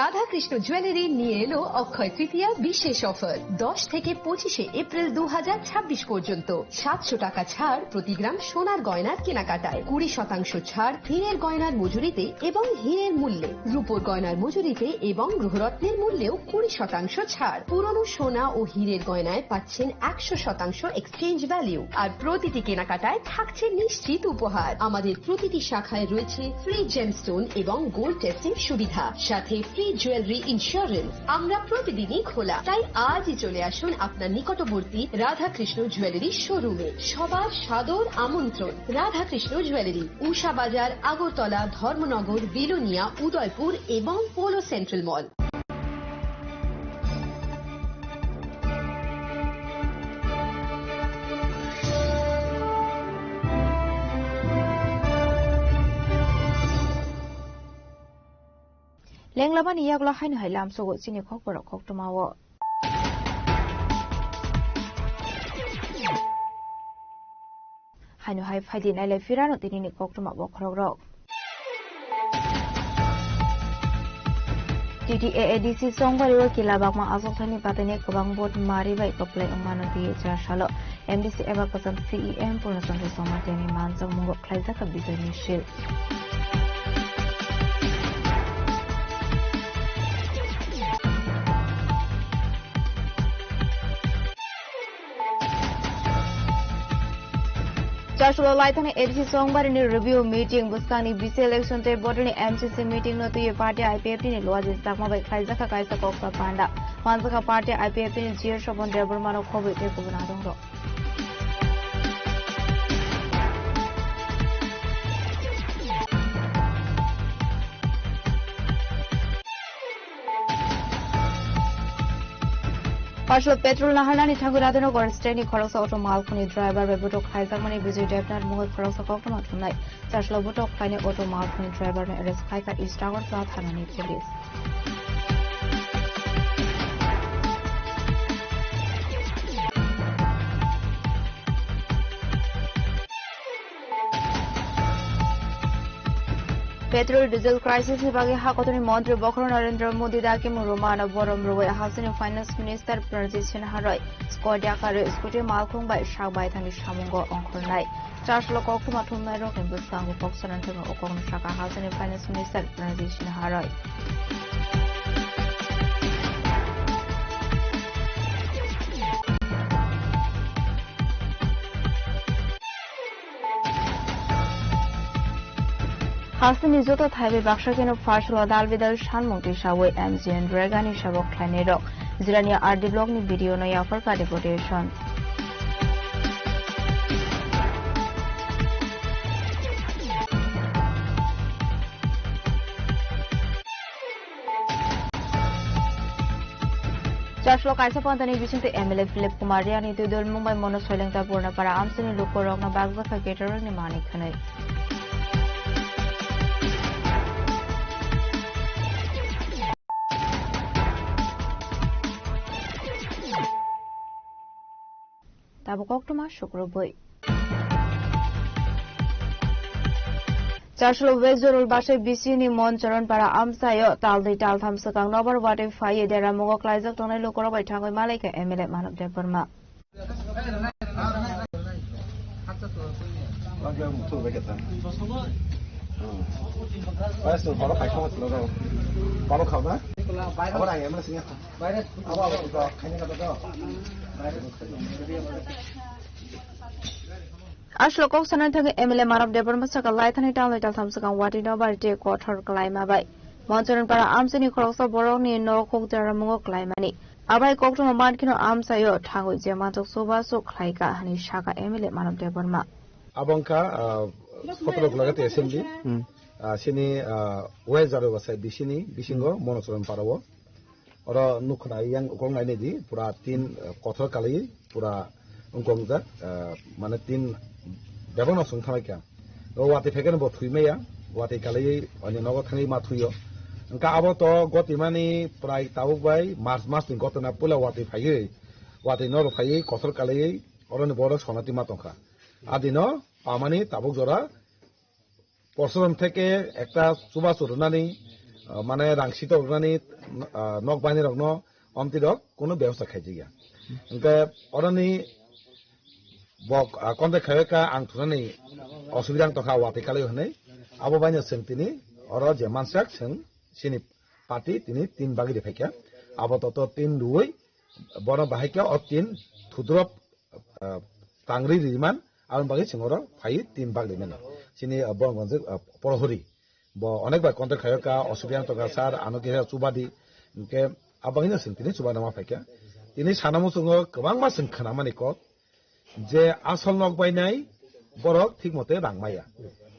Radha Krishna jewellery নিয়ে এলো অক্ষয় তৃতীয়া বিশেষ offer 10 থেকে 25 এপ্রিল 2026 পর্যন্ত 700 টাকা ছাড় প্রতি গ্রাম সোনার গয়নার কেনাকাটায় 20% ছাড় হীরের গয়নার মজুরিতে এবং হীরের মূল্যে রূপোর গয়নার মজুরিতে এবং গ্রহরত্নের মূল্যেও 20% ছাড় পুরনো সোনা ও হীরের গয়নায় পাচ্ছেন 100% এক্সচেঞ্জ ভ্যালু আর প্রতিটি কেনাকাটায় থাকছে নিশ্চিত উপহার আমাদের প্রতিটি শাখায় রয়েছে ফ্রি জেমস্টোন এবং গোল্ড টেস্টিং সুবিধা সাথে ফ্রি জুয়েলারি ইন্স্যুরেন্স আমরা প্রতিদিনই খোলা তাই আজই চলে আসুন আপনার নিকটবর্তী রাধাকৃষ্ণ জুয়েলারি শোরুমে সবার সাদর আমন্ত্রণ রাধাকৃষ্ণ জুয়েলারি উষা বাজার আগরতলা ধর্মনগর বিলোনিয়া উদয়পুর এবং polo central mall Lenglaman iyaglo hainu hailam sogo chini khokboro khoktumawo hainu hai phaidi naile firano tinini khoktuma bo khorogrok TTAADC songbariwa kilabakma asokthani patani kabang bot mari bai koplai amano ti chashalo MDC evakasam CEM purnasanthi somateni mansang mungo khlaijaka bisai nishil Joshua Laitani ABC Songbari ni review meeting Buskani BC election te border ni MCC meeting no tuye party IPF ni lodges takma bai khaizaka kaisa koksa panda manzaka party IPF ni jier shobon deber mano khobe te ko bana dong ro Partial petrol naharani thagurado gor steni khoroksa auto malkhuni driver be butok khaizak mani bijay deputar mohoi khoroksa kokto mathumnai chashlo butok khaine auto malkhuni driver ne arrest khaika istagar sa thanani police Petrol diesel crisis bagi hakotoni mantri Bokro Narendra Modi daki murumana borom roi hasini finance minister Pranjit Haroy Skodia kare scooty malkhung bai shakbai thani shamungo ongkhornai chashlo kokto mathumnai ro kembu sangu poksanan thang okong shaka hasini finance minister Pranjit Haroy Hasini joto thaibe baksa keno farslo dalbidal shanmungti shawe MGN Dragani shabok khanero Zirania RD blog ni video no yafar ka deportation Chashlo kaisa pantani bisinte MLA Philip Kumar yani tudol Mumbai Mono Soilengta Purna para amsini lukorok na bagza ka caterer ni manik khanai Tabukok tuma shukruboi. Chashlo Wezurul Bashe Bisini Moncharon para Amsayo Taldi Taltham Sakang Nobar Wate Faye Dera Mogo Klaizak Tonai Lokoro by Tango Malaka Emile Manok de Burma. Ashlo kok sanan thang MLA Marab Debor Masaka Laithani Town Little Thamsakang Wati Nobar Te Quarter Klaima Bai. Monsoran para Amsini Kroksa Boroni no Kok Deramungo Klaimani. Abai Kok to Mankino Amsayo Tango Jamatok Soba So Klaika Hani Shaka MLA Marab Deborma. Abonka Photograph Assembly Sini Wezaro was a Bishini Bishingo Monosoran Parawo or Nukuna Yang Konganedi Pura Tin Kotor Kali Pura Ungongda Manatin Devon of Sunkamaka. Oh, what the Pagan about Trimea, what a Kali on the Novotani Matuyo. And Kaboto got the money, Prai Taubai, Mars got an Apula, what if I what a Nord of Haye, Kotor Kali, or on the borders from Atimatonka. Adino, Amani, Tabuzora, Porcelain Teke, Ekta, Subasurunani, Mana Rangsito Rani, Nok Banner of No, Omtidok, Kuno Belsa Kajiga. And Orani Bok Conte Kayaka and Tunani, Osvidang Toka Watikale, Abobanya Sentini, or Roger Mansaction, Sinip Party, Tini, Tin Baggy de Peka, Aboto Tin Dui, Bono Bahika or Tin to drop Tangri Riman, Alan Baggy Singora, Pai, Tin Baggy Mena, Sini a bon Porhuri, Bo Onek by Conte Kayaka, Osvidan Togasar, Anokia Subadi, Abagina Sentini, Subana Peka, in his Hanamusungo, Kawangmas and Kanamaniko. যে আসল knock by নাই বরক ঠিক মতে রাংমায়া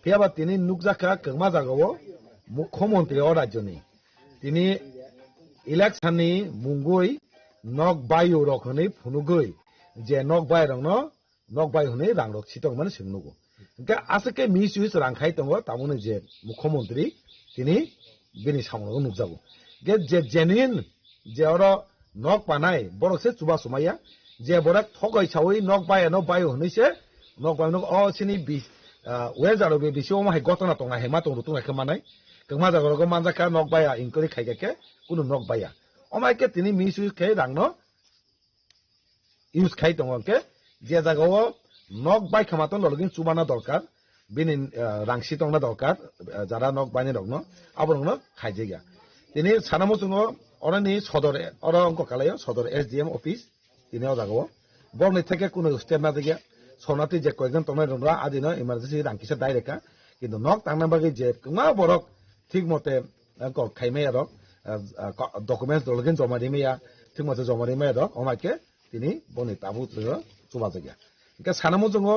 পেয়াবা তিনি নুকজাকা কংমা জাগাও মুখ্যমন্ত্রী ও রাজ্যনি তিনি ইলেকশননি মুঙ্গুই knock বায়ু রখনি ফুনুগই যে নক বাই রংনো নক বাই হনি রাংরক ছিটক মানে সিংনুগো কে আসকে মিস ইউজ রাংখাই দङ তামুনে যে মুখ্যমন্ত্রী তিনি বিনি সামনগো নুকজাগো গে যে জেনুইন যে অর নক পানাই বরকসে চুবা সুমাইয়া যে বড় ঠগাই ছাওই নক বাই ন বাই হনিছে নক বাই নক অ সিনি বি ওয়েজারো বে বিসি ওমাই গতনা তঙা হেমা তং রুতুং এখমানাই কংমা জাগরগো মানজাকা নক বায়া ইনকরি খাইগাকে কুনো নক বায়া ওমাইকে তিনি মিস ইউজ খাই রাংনো ইউজ খাই দङকে যে জাগাও নক বাই খামাতন লগিন চুবানা দরকার বিনি রাংসি তংনা দরকার যারা নক বাইনে দংনো আবরংনো খাইজেগা তিনি সানামুসুঙ অরনি সদরে অর অঙ্ক কালায় সদর এসডিএম অফিস তিনিও জাগাও বর্ণি থেকে কোনো স্টেপ না দিকে সনাতি যে কয়েকজন তোমার রোনা আদি নয় ইমার্জেন্সি রাঙ্কিসা ডাইরেক্ট কিন্তু নক তাংনা বাকি যে কুমা বরক ঠিক মতে খাইমে রক ডকুমেন্টস দলগেন জমা দিমেয়া ঠিক মতে জমা দিমেয়া রক আমাকে তিনি বনি তাবু চুবা জায়গা ইনকা সানামু জঙ্গ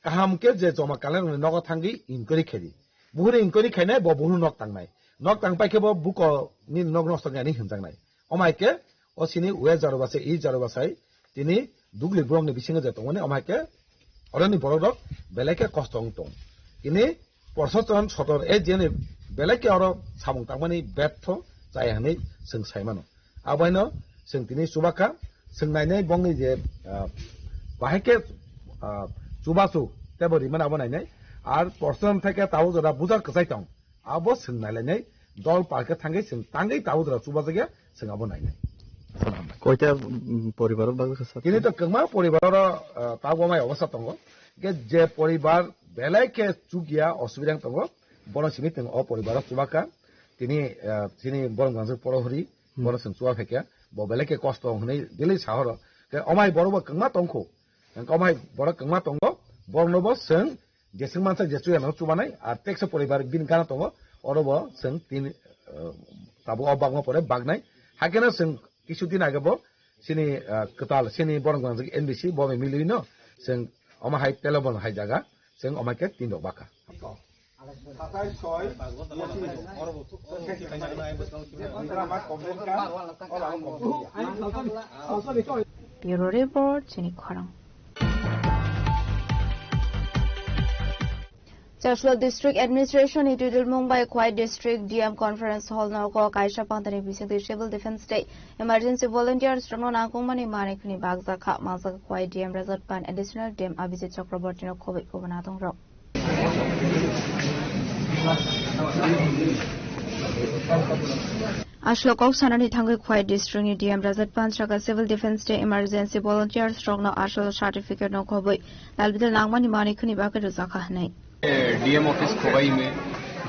কাহামকে যে জমা কালে নক থাঙ্গি ইনকোয়ারি খেলি বুহুরে ইনকোয়ারি খাইনাই বহু নক তাংনাই নক তাংপাইকে বুক নি নক নষ্ট গানি হিমজাंनाय আমাকে অসিনি ওয়ে জারবাসে ই জারবাসাই তিনি দুগলি ব্রংনি বিসিঙ্গে যেতমনে আমাকে অরনি বড় বেলেকে কষ্ট দं ini প্রশাসন সদর এ জেনে বেলেকে আরো সামুং তামানি ব্যর্থ যাই হানি जों सायमानो आबायनो जों दिनै सुबाखा जों नायनाय बंनि जे बाहायके सुबासु तेबरि माने आबो नायनाय आर प्रशासन থেকে তাও जरा बुजा कसाय दं आबो जों नायलायनाय दल पार्के थांगै जों तांगै ताव जरा सुबा जायगा जों आबो नायनाय কয়টা পরিবারের বাগে আছে কিন্তু তো কমা পরিবারের তাও গমাই অবস্থা দङ যে পরিবার বেলাইকে চুকিয়া অসুবিধা দङ বড় সিমি দङ অ পরিবার চুবাকা তিনি তিনি বড় গাঞ্জ পরহরি বড় চুয়া ফেকিয়া বেলাইকে কষ্ট হनै দিলি সাহর অমাই বড় কমা দंखौ অমাই বড় কমা দङ বর্ণব जों जेसें मानसा जेसुया न चुबानाय आर टेक्स परिबार बिन गाना दङ अरब जों तीन ताबो अबागमा परे बागनाय हाकेना जों কিছুদিন আগে সিনি কতাল সিনি বরংগঞ্জ এনবিসি বমে মিলিন जों अमा हाय टेलेबन हाय जागा जों अमाके तीन बाका Bureau Report Chini Khorang Chashla District Administration Itudul Mumbai Quiet District DM Conference Hall Norko Kaisha Pantani Bising Civil Defense Day Emergency Volunteers Ramon Angkumani Manikni Bagzaka Mazaka Quiet DM Resort Pan Additional DM Abhijit Chakraborty no COVID Govanatong Rock Ashlokok Sanani Tangai Quiet District DM Resort Pan Chaka Civil Defense Day Emergency Volunteers Strong no Ashlo Certificate no COVID Lalbidal Nangmani Manikni Bakadu Zakahne DM office Khowai में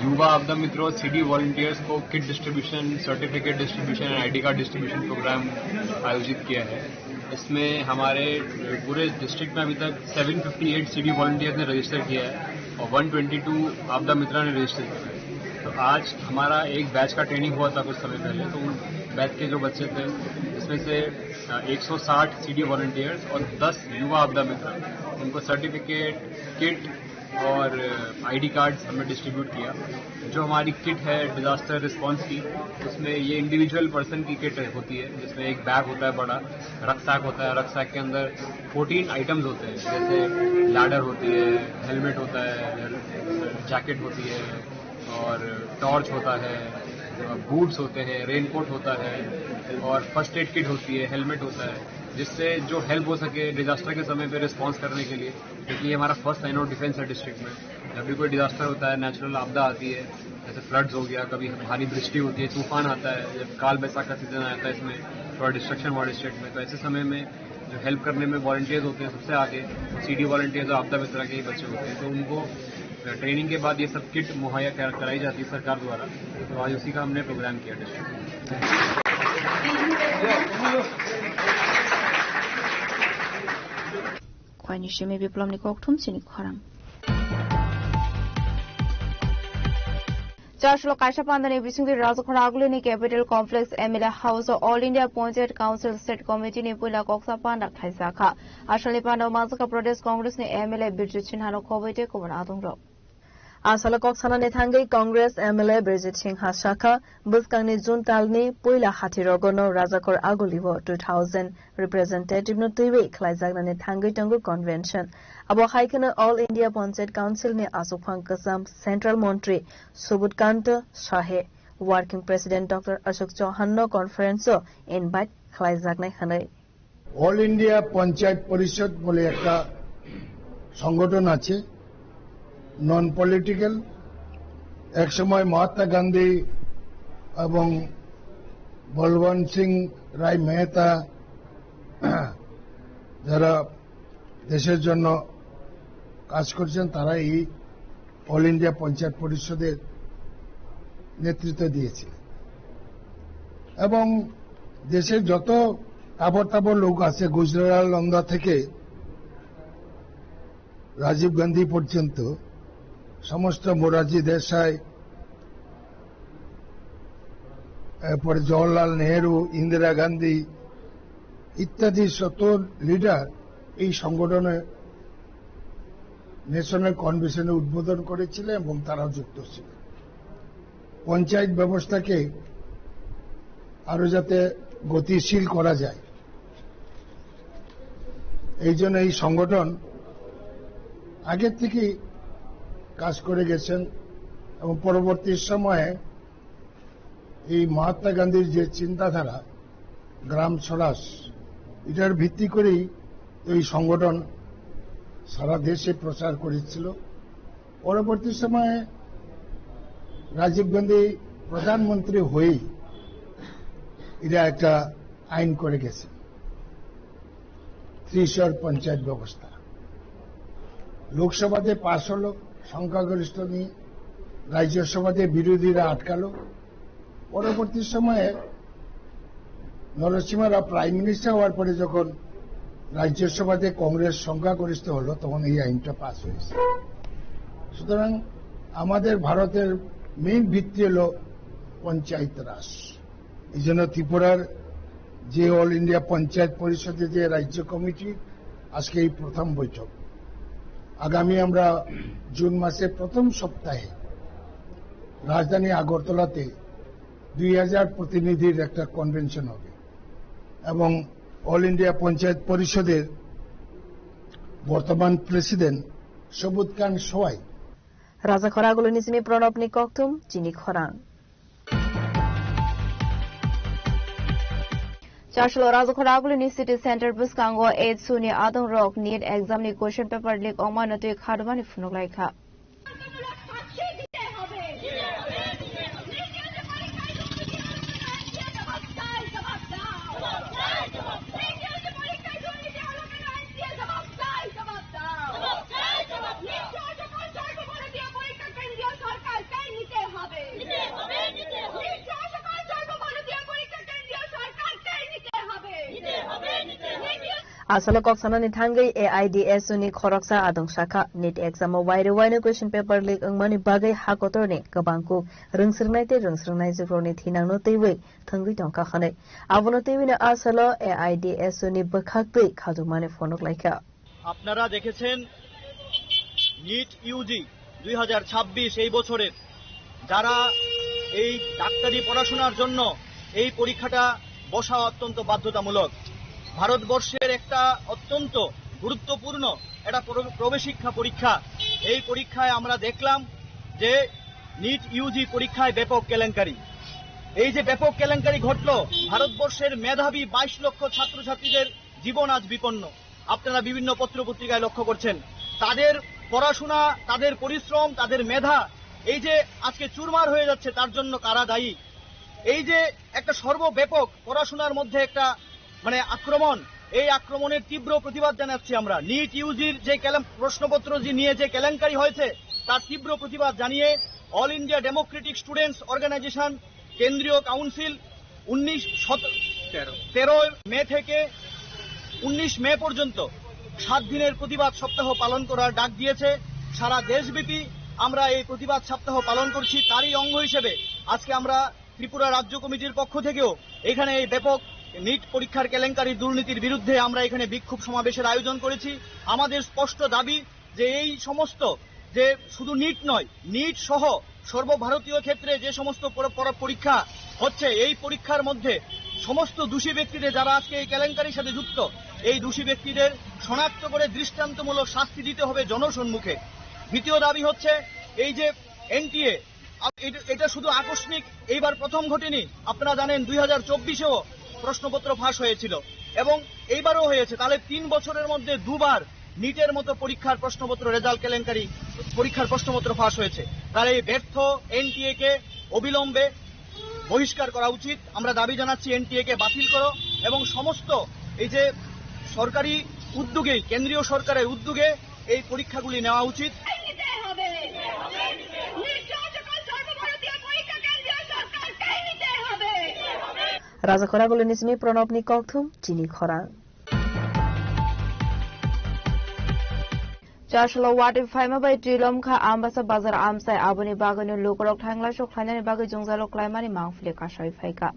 युवा आपदा मित्रों CD volunteers को kit distribution certificate distribution and ID card distribution program आयोजित किया है। इसमें हमारे पूरे डिस्ट्रिक्ट में अभी तक 758 सीडी वॉलंटियर्स ने रजिस्टर किया है और 122 आपदा मित्रा ने रजिस्टर किया है। तो आज हमारा एक बैच का ट्रेनिंग हुआ था कुछ समय पहले, तो उन बैच के जो बच्चे थे इसमें से 160 सीडी वॉलंटियर्स और 10 युवा आपदा मित्र उनको सर्टिफिकेट किट और आईडी कार्ड्स हमने डिस्ट्रीब्यूट किया। जो हमारी किट है डिजास्टर रिस्पांस की, उसमें ये इंडिविजुअल पर्सन की किट होती है जिसमें एक बैग होता है बड़ा, रक्सैक होता है, रक्सैक के अंदर 14 आइटम्स होते हैं जैसे लैडर होती है, हेलमेट होता है, जैकेट होती है और टॉर्च होता है, बूट्स होते हैं, रेनकोट होता है और फर्स्ट एड किट होती है, हेलमेट होता है, जिससे जो हेल्प हो सके डिजास्टर के समय पे रिस्पांस करने के लिए, क्योंकि ये हमारा फर्स्ट लाइन ऑफ डिफेंस है डिस्ट्रिक्ट में। जब भी कोई डिजास्टर होता है, नेचुरल आपदा आती है, जैसे फ्लड्स हो गया, कभी भारी वृष्टि होती है, तूफान आता है, जब काल बैसाख का सीजन आता है, इसमें थोड़ा डिस्ट्रक्शन हुआ डिस्ट्रिक्ट में, तो ऐसे समय में जो हेल्प करने में वॉलंटियर्स होते हैं सबसे आगे सीडी वॉलंटियर्स और आपदा मित्रा के ही बच्चे होते हैं। तो उनको ट्रेनिंग के बाद ये सब किट मुहैया कराई जाती है सरकार द्वारा। तो आज उसी का हमने प्रोग्राम किया डिस्ट्रिक्ट में। Kwainishimi Biplomni Koktum Chini Khorang Chashlo Kaisha Pandani Bising Razakhoragulini Capital Complex MLA House All India Appointed Council State Committee ni Pula Koksa Panda Khaisaka Ashali Panda Mazaka Pradesh Congress ni MLA Birjit Sinha Kobite Kobanadung Ro Asalakok Sanani Tangai Congress MLA Birjit Singha Shaka Buskangni Juntalni Puila Hatirogono Razakor Agulivo 2000 Representative no Tuiwe Klaizagnani Tangai Tangu Convention Abo Haikana All India Appointed Council ni Asufang Kasam Central Montree Subudkanta Shahe Working President Dr. Ashok Chauhan no Conference invite Klaizagnai Hanai All India Panchayat Parishad bole ekta সংগঠন আছে non political এক সময় মহাত্মা গান্ধী এবং বলবন্ত সিং রায় মেহতা যারা দেশের জন্য কাজ করেছেন তারা এই অল ইন্ডিয়া পঞ্চায়েত পরিষদের নেতৃত্ব দিয়েছে এবং দেশের যত তাবর তাবর লোক আছে গুজরাট লন্দা থেকে রাজীব গান্ধী পর্যন্ত সমস্ত মোরারজি দেশাই, এরপরে জওয়াহরলাল নেহেরু, ইন্দিরা গান্ধী ইত্যাদি শত লিডার এই সংগঠনে ন্যাশনাল কনভেনশনে উদ্বোধন করেছিলেন এবং তারাও যুক্ত ছিল। পঞ্চায়েত ব্যবস্থাকে আরো যাতে গতিশীল করা যায়, এই জন্য এই সংগঠন আগের থেকেই কাজ করে গেছেন এবং পরবর্তী সময়ে এই মহাত্মা গান্ধীর যে চিন্তাধারা গ্রাম স্বরাজ, এটার ভিত্তি করেই এই সংগঠন সারা দেশে প্রচার করেছিল। পরবর্তী সময়ে রাজীব গান্ধী প্রধানমন্ত্রী হয়েই এটা একটা আইন করে গেছে, ত্রিস্তর পঞ্চায়েত ব্যবস্থা। লোকসভাতে পাশ হলো সংখ্যাগরিষ্ঠ নিয়ে, রাজ্যসভাতে বিরোধীরা আটকালো। পরবর্তী সময়ে নরসিংহ রাও প্রাইম মিনিস্টার হওয়ার পরে যখন রাজ্যসভাতে কংগ্রেস সংখ্যাগরিষ্ঠ হলো, তখন এই আইনটা পাস হয়েছে। সুতরাং আমাদের ভারতের মেইন ভিত্তি হল পঞ্চায়েত রাজ। এই জন্য ত্রিপুরার যে অল ইন্ডিয়া পঞ্চায়েত পরিষদের যে রাজ্য কমিটি, আজকে এই প্রথম বৈঠক। আগামী আমরা জুন মাসের প্রথম সপ্তাহে রাজধানী আগরতলাতে 2000 প্রতিনিধির একটা কনভেনশন হবে এবং অল ইন্ডিয়া পঞ্চায়েত পরিষদের বর্তমান প্রেসিডেন্ট সবুজ খান সোয়াই রাজা খরাগুলো নিসিমি প্রণব নিকক্তুম চিনি খরাং চারশো রাজা খরাগুলো নি সিটি সেন্টার বুসকাঙ্গো 8 সুনি আদং রক নিট এক্সাম নি কোশ্চেন পেপার লিক অমানতে খাদমানি ফুনলাইখা আসলে কক্সানানি থাঙ্গৈ AIDS নি খরকসা আদং শাখা নিট এক্সাম ওয়াইরে ওয়াইনে কোশ্চেন পেপার লিক अंगमानि बागै हाकतरनि गोबांखौ रोंसोरनायते रोंसोरनाय जिफ्रनि थिनांनो तैवै थंगै टंका खानै आबनो तैवैनो আসলে AIDS नि बखागै खाजुमानि फनक लायखा। আপনারা দেখেছেন নিট ইউজি 2026 এই বছরের যারা এই ডাক্তারি পড়াশোনার জন্য এই পরীক্ষাটা বসা অত্যন্ত বাধ্যতামূলক। ভারতবর্ষের একটা অত্যন্ত গুরুত্বপূর্ণ একটা প্রবেশিক্ষা পরীক্ষা। এই পরীক্ষায় আমরা দেখলাম যে নিট ইউজি পরীক্ষায় ব্যাপক কেলেঙ্কারি। এই যে ব্যাপক কেলেঙ্কারি ঘটল, ভারতবর্ষের মেধাবী 22 লক্ষ ছাত্রছাত্রীদের জীবন আজ বিপন্ন। আপনারা বিভিন্ন পত্রপত্রিকায় লক্ষ্য করছেন তাদের পড়াশোনা, তাদের পরিশ্রম, তাদের মেধা এই যে আজকে চুরমার হয়ে যাচ্ছে, তার জন্য কারা দায়ী? এই যে একটা সর্বব্যাপক পড়াশোনার মধ্যে একটা আক্রমণ, এই আক্রমণের তীব্র প্রতিবাদ জানাচ্ছি আমরা। নিট ইউজির যে প্রশ্নপত্র নিয়ে যে কেলেঙ্কারি হয়েছে তার তীব্র প্রতিবাদ জানিয়ে All India Democratic Students Organisation কেন্দ্রীয় কাউন্সিল 13 মে থেকে 19 মে পর্যন্ত 7 দিনের প্রতিবাদ সপ্তাহ পালন করার ডাক দিয়েছে। সারা দেশব্যাপী আমরা এই প্রতিবাদ সপ্তাহ পালন করছি। তারই অঙ্গ হিসেবে আজকে আমরা ত্রিপুরা রাজ্য কমিটির পক্ষ থেকেও এখানে এই ব্যাপক নিট পরীক্ষার কেলেঙ্কারি দুর্নীতির বিরুদ্ধে আমরা এখানে বিক্ষোভ সমাবেশের আয়োজন করেছি। আমাদের স্পষ্ট দাবি যে এই সমস্ত যে শুধু নিট নয়, নিট সহ সর্বভারতীয় ক্ষেত্রে যে সমস্ত পরীক্ষা হচ্ছে, এই পরীক্ষার মধ্যে সমস্ত দোষী ব্যক্তিদের যারা আজকে এই কেলেঙ্কারির সাথে যুক্ত, এই দোষী ব্যক্তিদের শনাক্ত করে দৃষ্টান্তমূলক শাস্তি দিতে হবে জনসম্মুখে। দ্বিতীয় দাবি হচ্ছে এই যে এনটিএ, এটা শুধু আকস্মিক এইবার প্রথম ঘটেনি। আপনারা জানেন 2024-এও প্রশ্নপত্র ফাঁস হয়েছিল এবং এইবারও হয়েছে। তাহলে 3 বছরের মধ্যে 2 বার নিটের মতো পরীক্ষার প্রশ্নপত্র রেজাল্ট কেলেঙ্কারি পরীক্ষার প্রশ্নপত্র ফাঁস হয়েছে। তাহলে এই ব্যর্থ এনটিএ কে অবিলম্বে বহিষ্কার করা উচিত। আমরা দাবি জানাচ্ছি এনটিএ কে বাতিল করো এবং সমস্ত এই যে সরকারি উদ্যোগে, কেন্দ্রীয় সরকারের উদ্যোগে এই পরীক্ষাগুলি নেওয়া উচিত। রাজা খরাগুলো নিসমি প্রণব নিকক্তুম চিনি খরা Chashlo wati faima bai trilom kha ambasa bazar amsai aboni bagani lokorok thangla sok khlainani bagai jongjalok klaimani mangfle kasai phaika.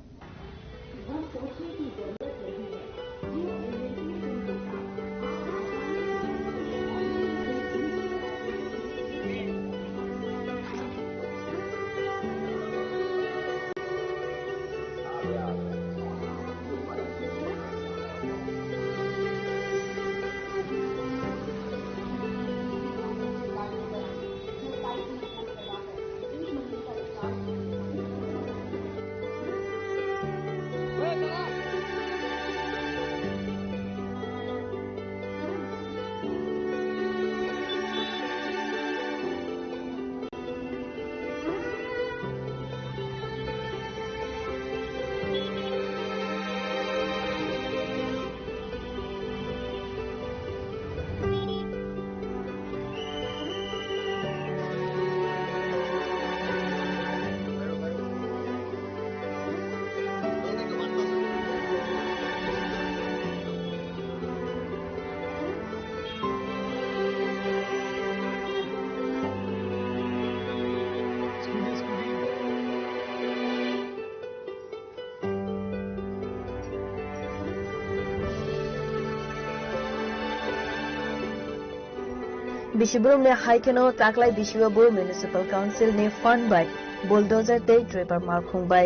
Bishibrum ne haikeno taklai Bishibabu Municipal Council ne fund by bulldozer day draper markhung by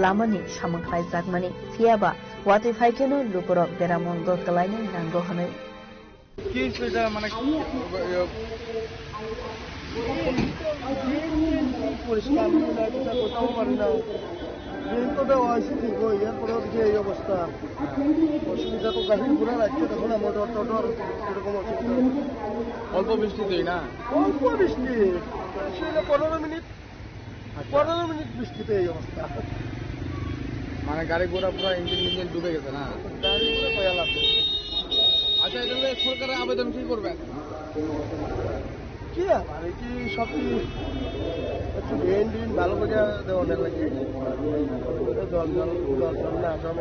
lamani samangklai jakmani fiaba wati haikeno lukorok beramon gotkalai nango hanai কি সেটা মানে পরিষ্কার কোথাও পারে না যেহেতু দেওয়া হয়েছে ঠিক হয় এরপরেও যে এই অবস্থা অসুবিধা তো গাড়ি ঘোরা রাখছে তখন মোটর টোটর এরকম অসুবিধা অল্প বৃষ্টিতেই না অল্প বৃষ্টি 15 মিনিট বৃষ্টিতে এই অবস্থা মানে গাড়ি ঘোড়া পুরো ইঞ্জিন ডুবে গেছে না গাড়ি ঘোড়া পয়া লাগবে আচ্ছা এটা সরকারের আবেদন কি করবেন কি আর কি সব একটু দিন ভালো করে দেওয়া লাগে জল না জল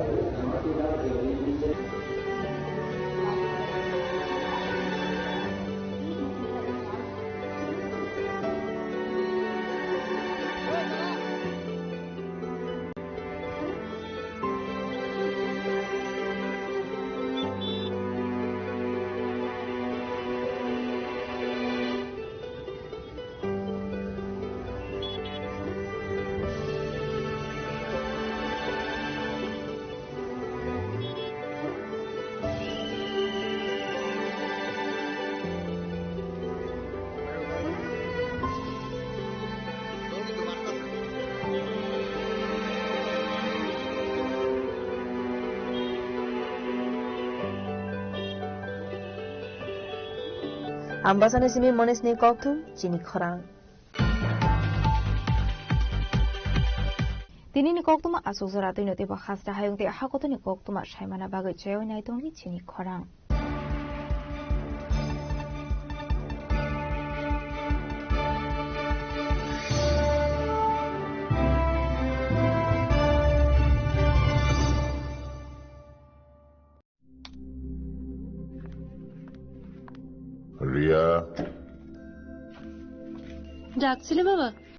Ambasane simi monis ni koktum chini khorang. Tini ni koktuma asuk zaratu ni tiba khasta hayung te hakotu ni koktuma shaimana bagai chayo nai tongi chini khorang. Riya ডাকছিলে বাবা